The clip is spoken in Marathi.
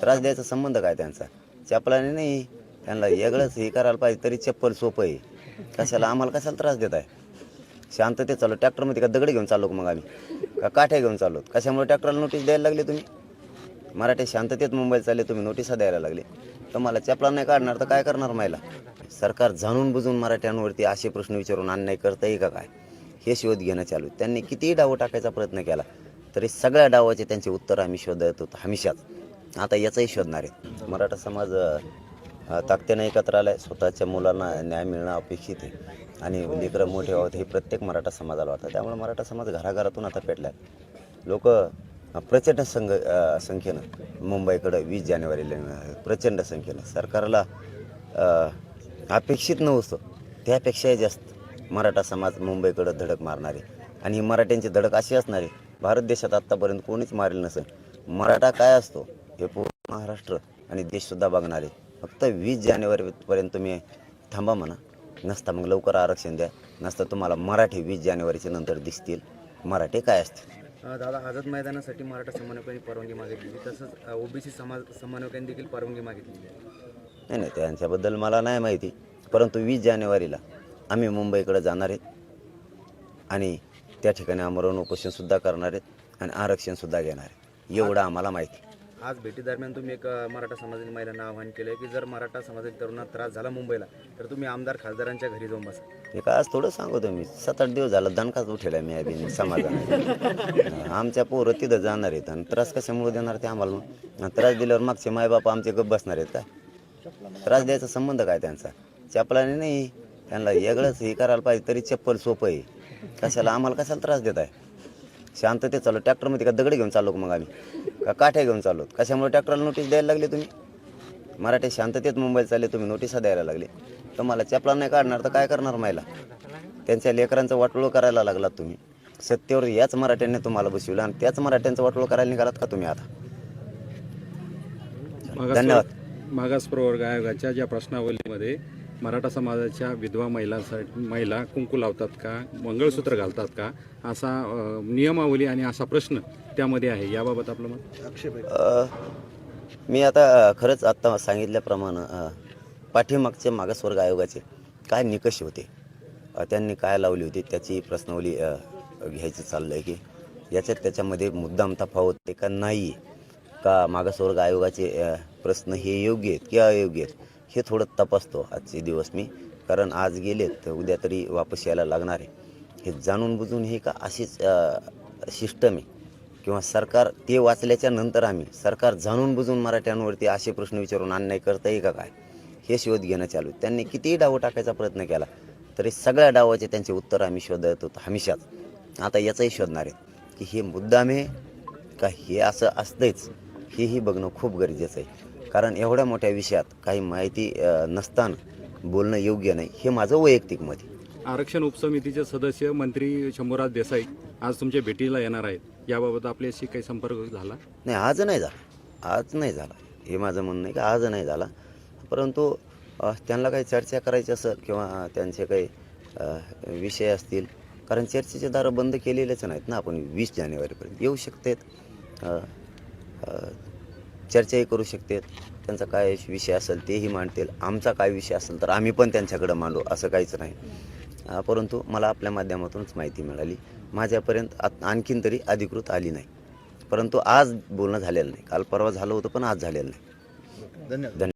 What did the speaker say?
त्रास द्यायचा संबंध काय त्यांचा? चपलाने नाही, त्यांना वेगळंच हे करायला पाहिजे. तरी चप्पल सोपं आहे. कशाला आम्हाला कशाला त्रास देत आहे? शांततेत चाललो. ट्रॅक्टरमध्ये का दगड घेऊन चाललो मग आम्ही? का काठ्या घेऊन चाललो? कशामुळे ट्रॅक्टरला नोटीस द्यायला लागले तुम्ही? मराठी शांततेत मुंबईला चालले तुम्ही, नोटिसा द्यायला लागले. तर मला चपला नाही काढणार तर काय करणार महिला? सरकार जाणून बुजून मराठ्यांवरती असे प्रश्न विचारून अन्याय करता येईल का काय, हे शोध घेणं चालू. त्यांनी कितीही डाव टाकायचा प्रयत्न केला तरी सगळ्या डावाचे त्यांचे उत्तर आम्ही शोधत होतो हमेशाच. आता याचाही शोधणार आहे. मराठा समाज ताकदीनं एकत्र आला आहे. स्वतःच्या मुलांना न्याय मिळणं अपेक्षित आहे आणि लेकरं मोठे व्हावं हे प्रत्येक मराठा समाजाला वाटतं. त्यामुळे मराठा समाज घराघरातून आता पेटला आहे. लोक प्रचंड संख्येनं मुंबईकडं 20 जानेवारीला प्रचंड संख्येनं सरकारला अपेक्षित नव्हतं त्यापेक्षाही जास्त मराठा समाज मुंबईकडं धडक मारणारे. आणि ही मराठ्यांची धडक अशी असणार आहे, भारत देशात आत्तापर्यंत कोणीच मारेल नसेल. मराठा काय असतो हे पूर्ण महाराष्ट्र आणि देशसुद्धा बघणार आहे. फक्त 20 जानेवारीपर्यंत तुम्ही थांबा म्हणा, नसता मग लवकर आरक्षण द्या, नसतं तुम्हाला मराठी 20 जानेवारीच्या नंतर दिसतील मराठी काय असतील. दादा, आझाद मैदानासाठी मराठा समन्वयकांनी परवानगी मागितली, तसंच ओबीसी समाज समन्वयकांनी देखील परवानगी मागितली आहे. नाही, त्यांच्याबद्दल मला नाही माहिती. परंतु 20 जानेवारीला आम्ही मुंबईकडे जाणार आहेत आणि त्या ठिकाणी आमरण उपोषणसुद्धा करणार आहेत आणि आरक्षणसुद्धा घेणार आहे, एवढं आम्हाला माहिती. आज भेटीदरम्यान तुम्ही एक मराठा समाजातील महिलांना आवाहन केलं आहे की जर मराठा समाजातील तरुणांना त्रास झाला मुंबईला तर तुम्ही आमदार खासदारांच्या घरी जाऊन बसा. हे काय आज थोडं सांगतो मी, 7-8 दिवस झालं दणकाच उठेला मी अभिन समाजाने. आमच्या पोरं तिथं जाणार आहेत आणि त्रास कशामुळे देणार ते आम्हाला? मग त्रास दिल्यावर मागचे मायबाप आमचे गप्प बसणार आहेत काय? त्रास द्यायचा संबंध काय त्यांचा? चपलाने नाही, त्यांना वेगळंच हे करायला पाहिजे. तरी चप्पल सोपं आहे. कशाला आम्हाला कशाला त्रास देत आहे? शांततेत चाललो. ट्रॅक्टरमध्ये का दगड घेऊन चाललो मग आम्ही? का काठ्या घेऊन चाललो? कशामुळे ट्रॅक्टरला नोटीस द्यायला लागले तुम्ही? मराठी शांततेत मुंबईला चालले तुम्ही, नोटिसा द्यायला लागले. तर मला चपला नाही काढणार तर काय करणार महिला? त्यांच्या लेकरांचं वाटोळं करायला लागलात तुम्ही. सत्तेवर याच मराठ्यांनी तुम्हाला बसविलं आणि त्याच मराठ्यांचं वाटोळं करायला निघालात का तुम्ही आता? धन्यवाद. मागास प्रवर्ग आयोगाच्या ज्या प्रश्नावलीमध्ये मराठा समाजाच्या विधवा महिला कुंकू लावतात का, मंगळसूत्र घालतात का, असा नियमावली आणि असा प्रश्न त्यामध्ये आहे. याबाबत आपलं मत? मी आता खरंच आत्ता सांगितल्याप्रमाणे पाठीमागचे मागासवर्ग आयोगाचे काय निकष होते, त्यांनी काय लावली होती त्याची प्रश्नावली घ्यायचं चाललं आहे की याच्यात त्याच्यामध्ये मुद्दाम तफावत आहे का नाही, का मागासवर्ग आयोगाचे प्रश्न हे योग्य आहेत की अयोग्य आहेत हे थोडं तपासतो आजचे दिवस मी. कारण आज गेलेत तर उद्या तरी वापस यायला लागणार आहे. हे जाणून बुजून हे का अशीच सिस्टम आहे किंवा सरकार ते वाचल्याच्या नंतर आम्ही सरकार जाणून बुजून मराठ्यांवरती असे प्रश्न विचारून अन्याय करता येईल का काय, हे शोध घेणं चालू. त्यांनी कितीही डाव टाकायचा प्रयत्न केला तरी सगळ्या डावाचे त्यांचे उत्तर आम्ही शोधत होतो हमेशाच. आता याचाही शोधणार आहे की हे मुद्दाम आहे का हे असं असतंच, हेही बघणं खूप गरजेचं आहे. कारण एवढ्या मोठ्या विषयात काही माहिती नसताना बोलणं योग्य नाही, हे माझं वैयक्तिक मत आहे. आरक्षण उपसमितीचे सदस्य मंत्री शंभूराज देसाई आज तुमच्या भेटीला येणार आहेत. याबाबत आपल्याशी काही संपर्क झाला? नाही, आज नाही झाला. हे माझं म्हणणं आहे की आज नाही झाला. परंतु त्यांना काही चर्चा करायची असेल किंवा त्यांचे काही विषय असतील, कारण चर्चेचे दारं बंद केलेलेच नाहीत ना. आपण 20 जानेवारीपर्यंत येऊ शकतात, चर्चाही करू शकतात. त्यांचा काय विषय असेल तेही मांडतील, आमचा काय विषय असेल तर आम्ही पण त्यांच्याकडं मांडू, असं काहीच नाही. परंतु मला आपल्या माध्यमातूनच माहिती मिळाली, माझ्यापर्यंत आणखीन तरी अधिकृत आली नाही. परंतु आज बोलणं झालेलं नाही. काल परवा झालं होतं पण आज झालेलं नाही. धन्यवाद.